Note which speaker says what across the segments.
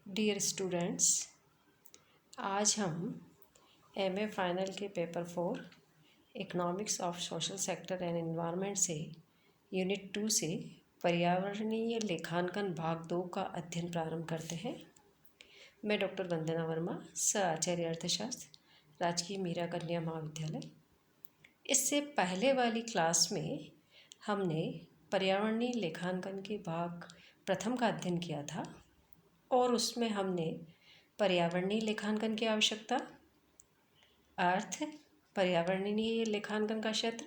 Speaker 1: Dear students, आज हम MA final के paper 4 economics of social sector and environment से यूनिट 2 से पर्यावरणीय लेखांकन भाग 2 का अध्ययन प्रारंभ करते हैं। मैं डॉक्टर वंदना वर्मा, सह आचार्य अर्थशास्त्र, राजकीय मीरा कन्या महाविद्यालय। इससे पहले वाली क्लास में हमने पर्यावरणीय लेखांकन के भाग प्रथम का अध्ययन किया था और उसमें हमने पर्यावरणीय लेखांकन की आवश्यकता, अर्थ, पर्यावरणीय लेखांकन का क्षेत्र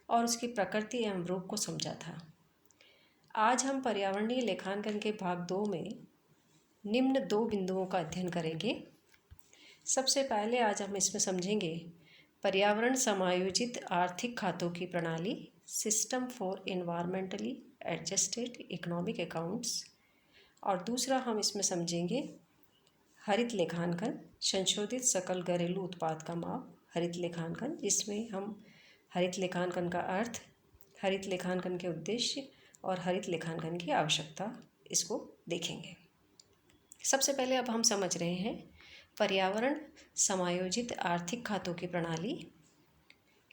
Speaker 1: और उसकी प्रकृति एवं रूप को समझा था। आज हम पर्यावरणीय लेखांकन के भाग 2 में निम्न 2 बिंदुओं का अध्ययन करेंगे। सबसे पहले आज हम इसमें समझेंगे पर्यावरण समायोजित आर्थिक खातों की प्रणाली, system for environmentally adjusted economic accounts, और दूसरा हम इसमें समझेंगे हरित लेखांकन, संशोधित सकल घरेलू उत्पाद का माप, हरित लेखांकन, जिसमें हम हरित लेखांकन का अर्थ, हरित लेखांकन के उद्देश्य और हरित लेखांकन की आवश्यकता इसको देखेंगे। सबसे पहले अब हम समझ रहे हैं पर्यावरण समायोजित आर्थिक खातों की प्रणाली।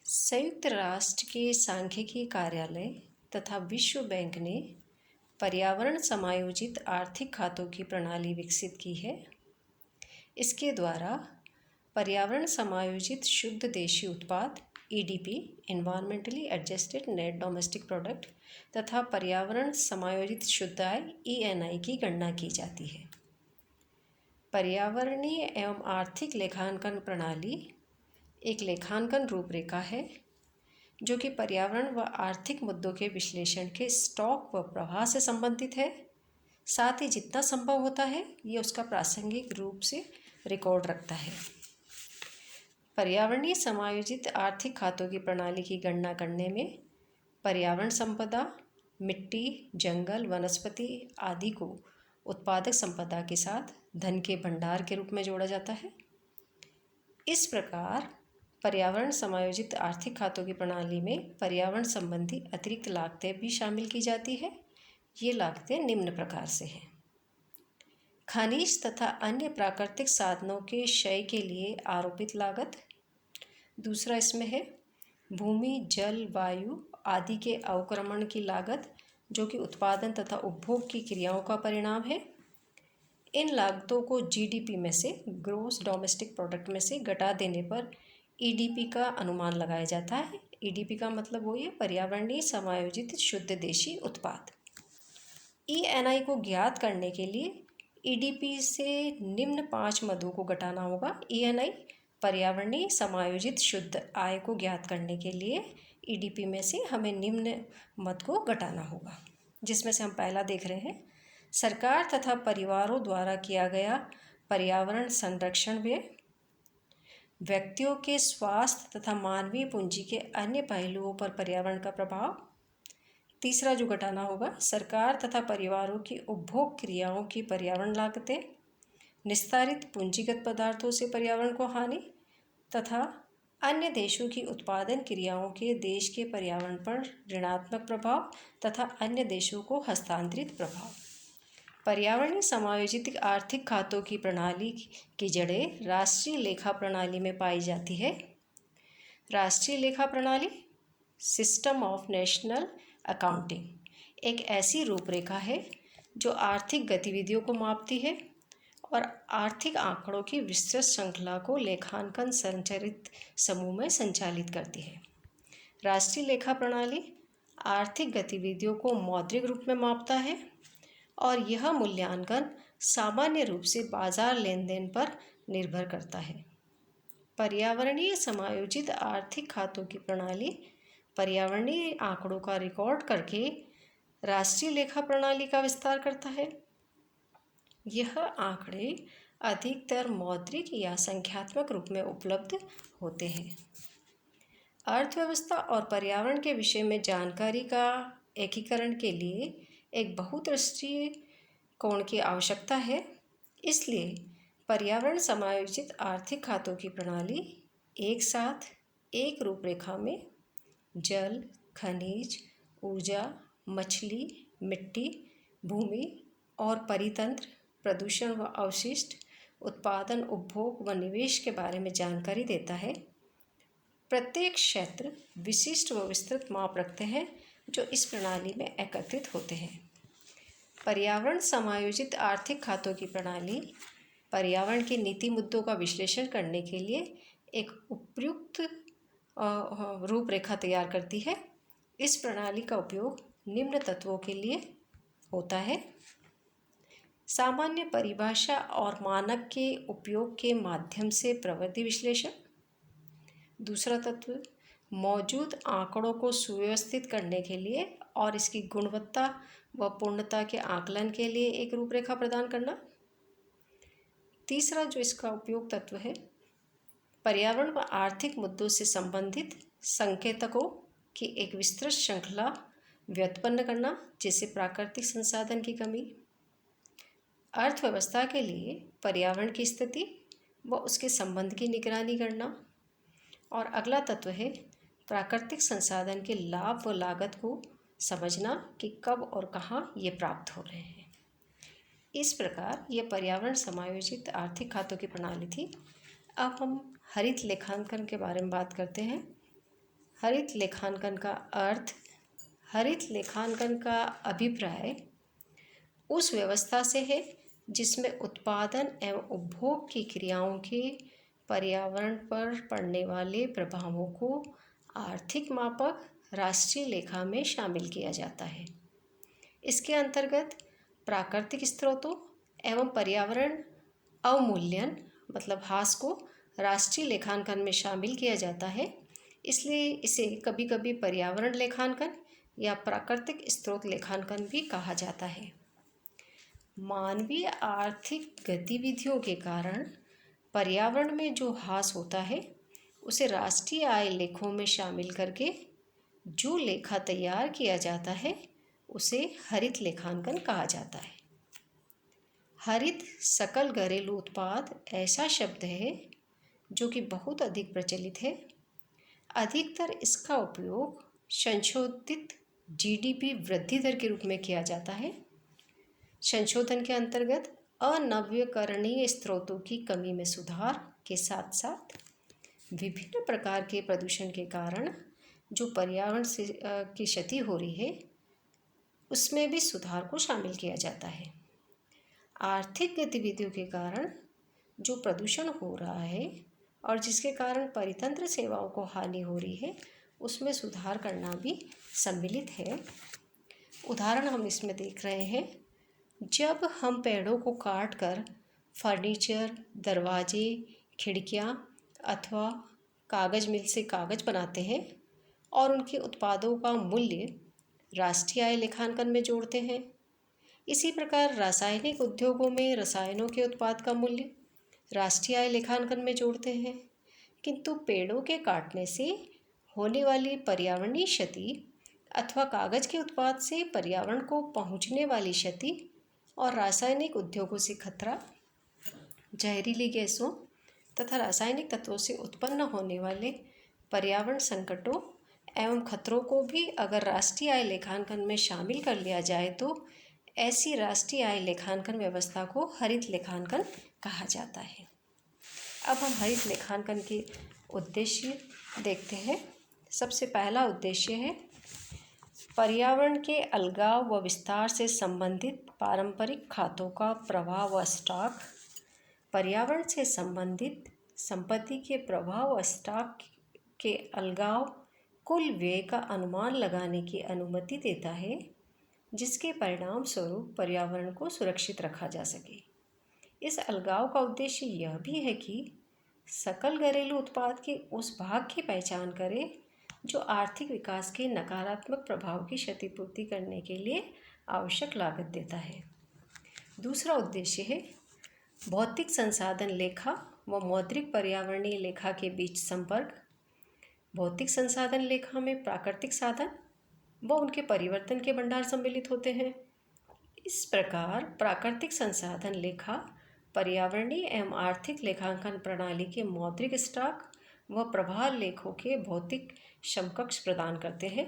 Speaker 1: संयुक्त राष्ट्र के सांख्यिकी कार्यालय तथा विश्व बैंक ने पर्यावरण समायोजित आर्थिक खातों की प्रणाली विकसित की है। इसके द्वारा पर्यावरण समायोजित शुद्ध देशी उत्पाद EDP, environmentally adjusted net domestic product, तथा पर्यावरण समायोजित शुद्ध आय ईएनआई की गणना की जाती है। पर्यावरणीय एवं आर्थिक लेखांकन प्रणाली एक लेखांकन रूपरेखा है जो कि पर्यावरण व आर्थिक मुद्दों के विश्लेषण के स्टॉक व प्रवाह से संबंधित है। साथ ही जितना संभव होता है ये उसका प्रासंगिक रूप से रिकॉर्ड रखता है। पर्यावरणीय समायोजित आर्थिक खातों की प्रणाली की गणना करने में पर्यावरण संपदा, मिट्टी, जंगल, वनस्पति आदि को उत्पादक संपदा के साथ धन के भंडार के रूप में जोड़ा जाता है। इस प्रकार पर्यावरण समायोजित आर्थिक खातों की प्रणाली में पर्यावरण संबंधी अतिरिक्त लागतें भी शामिल की जाती है। ये लागतें निम्न प्रकार से हैं। खनिज तथा अन्य प्राकृतिक साधनों के क्षय के लिए आरोपित लागत। दूसरा इसमें है भूमि, जल, वायु आदि के अवक्रमण की लागत, जो कि उत्पादन तथा उपभोग की क्रियाओं का परिणाम है। इन लागतों को जीडीपी में से, ग्रोस डोमेस्टिक प्रोडक्ट में से घटा देने पर ईडीपी का अनुमान लगाया जाता है। ईडीपी का मतलब वही है पर्यावरणीय समायोजित शुद्ध देशी उत्पाद। ईएनआई को ज्ञात करने के लिए ईडीपी से निम्न 5 मदों को घटाना होगा। ईएनआई पर्यावरणीय समायोजित शुद्ध आय को ज्ञात करने के लिए ईडीपी में से हमें निम्न मद को घटाना होगा, जिसमें से हम पहला देख रहे हैं सरकार तथा परिवारों द्वारा किया गया पर्यावरण संरक्षण व्यय, व्यक्तियों के स्वास्थ्य तथा मानवीय पूंजी के अन्य पहलुओं पर पर्यावरण का प्रभाव। तीसरा जो घटाना होगा सरकार तथा परिवारों की उपभोग क्रियाओं की पर्यावरण लागतें, निस्तारित पूंजीगत पदार्थों से पर्यावरण को हानि तथा अन्य देशों की उत्पादन क्रियाओं के देश के पर्यावरण पर ऋणात्मक प्रभाव तथा अन्य देशों को हस्तांतरित प्रभाव। पर्यावरणीय समायोजित आर्थिक खातों की प्रणाली की जड़ें राष्ट्रीय लेखा प्रणाली में पाई जाती है। राष्ट्रीय लेखा प्रणाली, सिस्टम ऑफ नेशनल अकाउंटिंग, एक ऐसी रूपरेखा है जो आर्थिक गतिविधियों को मापती है और आर्थिक आंकड़ों की विस्तृत श्रृंखला को लेखांकन संचालित समूह में संचालित करती है। राष्ट्रीय लेखा प्रणाली आर्थिक गतिविधियों को मौद्रिक रूप में मापता है और यह मूल्यांकन सामान्य रूप से बाजार लेन देन पर निर्भर करता है। पर्यावरणीय समायोजित आर्थिक खातों की प्रणाली पर्यावरणीय आंकड़ों का रिकॉर्ड करके राष्ट्रीय लेखा प्रणाली का विस्तार करता है। यह आंकड़े अधिकतर मौद्रिक या संख्यात्मक रूप में उपलब्ध होते हैं। अर्थव्यवस्था और पर्यावरण के विषय में जानकारी का एकीकरण के लिए एक बहुदृष्टीय कोण की आवश्यकता है। इसलिए पर्यावरण समायोजित आर्थिक खातों की प्रणाली एक साथ एक रूपरेखा में जल, खनिज, ऊर्जा, मछली, मिट्टी, भूमि और परितंत्र प्रदूषण व अवशिष्ट, उत्पादन, उपभोग व निवेश के बारे में जानकारी देता है। प्रत्येक क्षेत्र विशिष्ट व विस्तृत माप रखते हैं जो इस प्रणाली में एकत्रित होते हैं। पर्यावरण समायोजित आर्थिक खातों की प्रणाली पर्यावरण के नीति मुद्दों का विश्लेषण करने के लिए एक उपयुक्त रूपरेखा तैयार करती है। इस प्रणाली का उपयोग निम्न तत्वों के लिए होता है: सामान्य परिभाषा और मानक के उपयोग के माध्यम से प्रवृत्ति विश्लेषण। दूसरा तत्व, मौजूद आंकड़ों को सुव्यवस्थित करने के लिए और इसकी गुणवत्ता व पूर्णता के आकलन के लिए एक रूपरेखा प्रदान करना। तीसरा जो इसका उपयोग तत्व है, पर्यावरण व आर्थिक मुद्दों से संबंधित संकेतकों की एक विस्तृत श्रृंखला व्युत्पन्न करना, जैसे प्राकृतिक संसाधन की कमी। अर्थव्यवस्था के लिए पर्यावरण की स्थिति व उसके संबंध की निगरानी करना। और अगला तत्व है प्राकृतिक संसाधन के लाभ व लागत को समझना कि कब और कहाँ ये प्राप्त हो रहे हैं। इस प्रकार यह पर्यावरण समायोजित आर्थिक खातों की प्रणाली थी। अब हम हरित लेखांकन के बारे में बात करते हैं। हरित लेखांकन का अर्थ, हरित लेखांकन का अभिप्राय उस व्यवस्था से है जिसमें उत्पादन एवं उपभोग की क्रियाओं के पर्यावरण पर पड़ने वाले प्रभावों को आर्थिक मापक राष्ट्रीय लेखा में शामिल किया जाता है। इसके अंतर्गत प्राकृतिक स्रोतों एवं पर्यावरण अवमूल्यन मतलब ह्रास को राष्ट्रीय लेखांकन में शामिल किया जाता है। इसलिए इसे कभी कभी पर्यावरण लेखांकन या प्राकृतिक स्रोत लेखांकन भी कहा जाता है। मानवीय आर्थिक गतिविधियों के कारण पर्यावरण में जो ह्रास होता है उसे राष्ट्रीय आय लेखों में शामिल करके जो लेखा तैयार किया जाता है उसे हरित लेखांकन कहा जाता है। हरित सकल घरेलू उत्पाद ऐसा शब्द है जो कि बहुत अधिक प्रचलित है। अधिकतर इसका उपयोग संशोधित जीडीपी वृद्धि दर के रूप में किया जाता है। संशोधन के अंतर्गत अनवीकरणीय स्रोतों की कमी में सुधार के साथ साथ विभिन्न प्रकार के प्रदूषण के कारण जो पर्यावरण से की क्षति हो रही है उसमें भी सुधार को शामिल किया जाता है। आर्थिक गतिविधियों के कारण जो प्रदूषण हो रहा है और जिसके कारण परितंत्र सेवाओं को हानि हो रही है उसमें सुधार करना भी सम्मिलित है। उदाहरण हम इसमें देख रहे हैं, जब हम पेड़ों को काट कर फर्नीचर, दरवाजे, खिड़कियाँ अथवा कागज़ मिल से कागज़ बनाते हैं और उनके उत्पादों का मूल्य राष्ट्रीय आय लेखांकन में जोड़ते हैं। इसी प्रकार रासायनिक उद्योगों में रसायनों के उत्पाद का मूल्य राष्ट्रीय आय लेखांकन में जोड़ते हैं। किंतु पेड़ों के काटने से होने वाली पर्यावरणीय क्षति अथवा कागज़ के उत्पाद से पर्यावरण को पहुंचने वाली क्षति और रासायनिक उद्योगों से खतरा, जहरीली गैसों तथा रासायनिक तत्वों से उत्पन्न होने वाले पर्यावरण संकटों एवं खतरों को भी अगर राष्ट्रीय आय लेखांकन में शामिल कर लिया जाए तो ऐसी राष्ट्रीय आय लेखांकन व्यवस्था को हरित लेखांकन कहा जाता है। अब हम हरित लेखांकन के उद्देश्य देखते हैं। सबसे पहला उद्देश्य है पर्यावरण के अलगाव व विस्तार से संबंधित पारंपरिक खातों का प्रवाह व स्टॉक। पर्यावरण से संबंधित संपत्ति के प्रवाह व स्टॉक के अलगाव कुल व्यय का अनुमान लगाने की अनुमति देता है, जिसके परिणाम स्वरूप पर्यावरण को सुरक्षित रखा जा सके। इस अलगाव का उद्देश्य यह भी है कि सकल घरेलू उत्पाद के उस भाग की पहचान करें जो आर्थिक विकास के नकारात्मक प्रभाव की क्षतिपूर्ति करने के लिए आवश्यक लागत देता है। दूसरा उद्देश्य है भौतिक संसाधन लेखा व मौद्रिक पर्यावरणीय लेखा के बीच संपर्क। भौतिक संसाधन लेखा में प्राकृतिक साधन व उनके परिवर्तन के भंडार सम्मिलित होते हैं। इस प्रकार प्राकृतिक संसाधन लेखा पर्यावरणीय एवं आर्थिक लेखांकन प्रणाली के मौद्रिक स्टॉक व प्रवाह लेखों के भौतिक समकक्ष प्रदान करते हैं।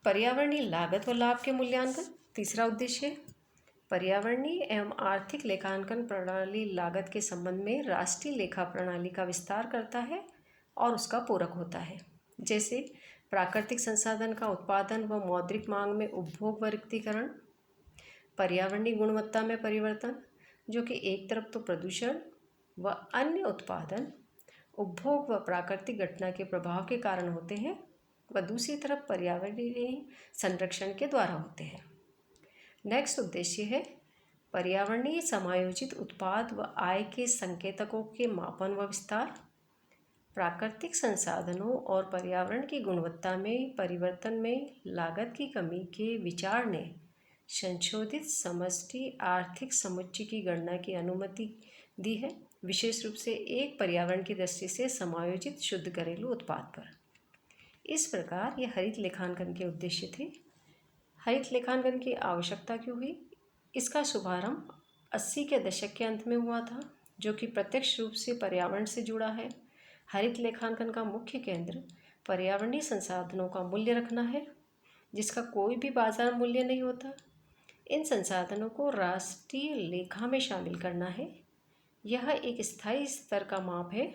Speaker 1: पर्यावरणीय लागत व लाभ के मूल्यांकन तीसरा उद्देश्य है। पर्यावरणीय एवं आर्थिक लेखांकन प्रणाली लागत के संबंध में राष्ट्रीय लेखा प्रणाली का विस्तार करता है और उसका पूरक होता है। जैसे प्राकृतिक संसाधन का उत्पादन व मौद्रिक मांग में उपभोग व रिक्तीकरण, पर्यावरणीय गुणवत्ता में परिवर्तन, जो कि एक तरफ तो प्रदूषण व अन्य उत्पादन, उपभोग व प्राकृतिक घटना के प्रभाव के कारण होते हैं, व दूसरी तरफ पर्यावरणीय संरक्षण के द्वारा होते हैं। नेक्स्ट उद्देश्य है पर्यावरणीय समायोजित उत्पाद व आय के संकेतकों के मापन व विस्तार। प्राकृतिक संसाधनों और पर्यावरण की गुणवत्ता में परिवर्तन में लागत की कमी के विचार ने संशोधित समष्टि आर्थिक समुच्चय की गणना की अनुमति दी है, विशेष रूप से एक पर्यावरण की दृष्टि से समायोजित शुद्ध घरेलू उत्पाद पर। इस प्रकार यह हरित लेखांकन के उद्देश्य थे। हरित लेखांकन की आवश्यकता क्यों हुई? इसका शुभारंभ 80 के दशक के अंत में हुआ था, जो कि प्रत्यक्ष रूप से पर्यावरण से जुड़ा है। हरित लेखांकन का मुख्य केंद्र पर्यावरणीय संसाधनों का मूल्य रखना है, जिसका कोई भी बाजार मूल्य नहीं होता। इन संसाधनों को राष्ट्रीय लेखा में शामिल करना है। यह एक स्थायी स्तर का माप है,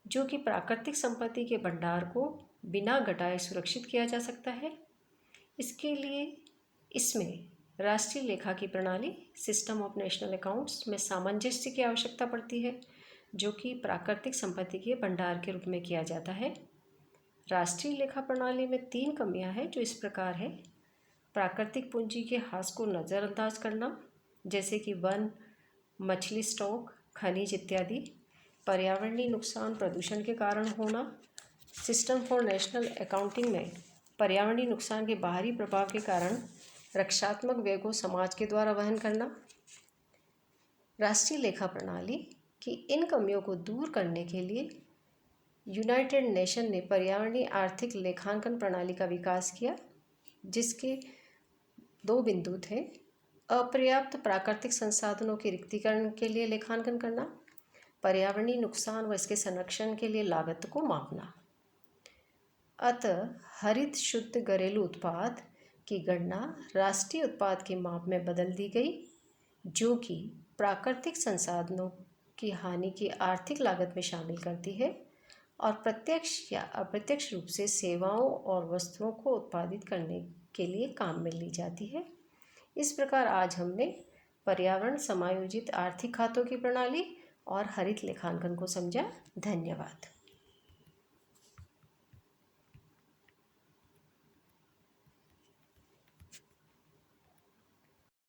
Speaker 1: जो कि प्राकृतिक संपत्ति के भंडार को बिना घटाए सुरक्षित किया जा सकता है। इसके लिए इसमें राष्ट्रीय लेखा की प्रणाली सिस्टम ऑफ नेशनल अकाउंट्स में सामंजस्य की आवश्यकता पड़ती है, जो कि प्राकृतिक संपत्ति के भंडार के रूप में किया जाता है। राष्ट्रीय लेखा प्रणाली में 3 कमियां हैं, जो इस प्रकार है। प्राकृतिक पूंजी के ह्रास को नज़रअंदाज करना, जैसे कि वन, मछली स्टॉक, खनिज इत्यादि। पर्यावरणीय नुकसान प्रदूषण के कारण होना। सिस्टम फॉर नेशनल अकाउंटिंग में पर्यावरणीय नुकसान के बाहरी प्रभाव के कारण रक्षात्मक व्यय को समाज के द्वारा वहन करना। राष्ट्रीय लेखा प्रणाली की इन कमियों को दूर करने के लिए यूनाइटेड नेशन ने पर्यावरणीय आर्थिक लेखांकन प्रणाली का विकास किया, जिसके 2 बिंदु थे। अपर्याप्त प्राकृतिक संसाधनों के रिक्तीकरण के लिए लेखांकन करना, पर्यावरणीय नुकसान व इसके संरक्षण के लिए लागत को मापना। अतः हरित शुद्ध घरेलू उत्पाद की गणना राष्ट्रीय उत्पाद के माप में बदल दी गई, जो कि प्राकृतिक संसाधनों की हानि की आर्थिक लागत में शामिल करती है और प्रत्यक्ष या अप्रत्यक्ष रूप से सेवाओं और वस्तुओं को उत्पादित करने के लिए काम में ली जाती है। इस प्रकार आज हमने पर्यावरण समायोजित आर्थिक खातों की प्रणाली और हरित लेखांकन को समझा। धन्यवाद।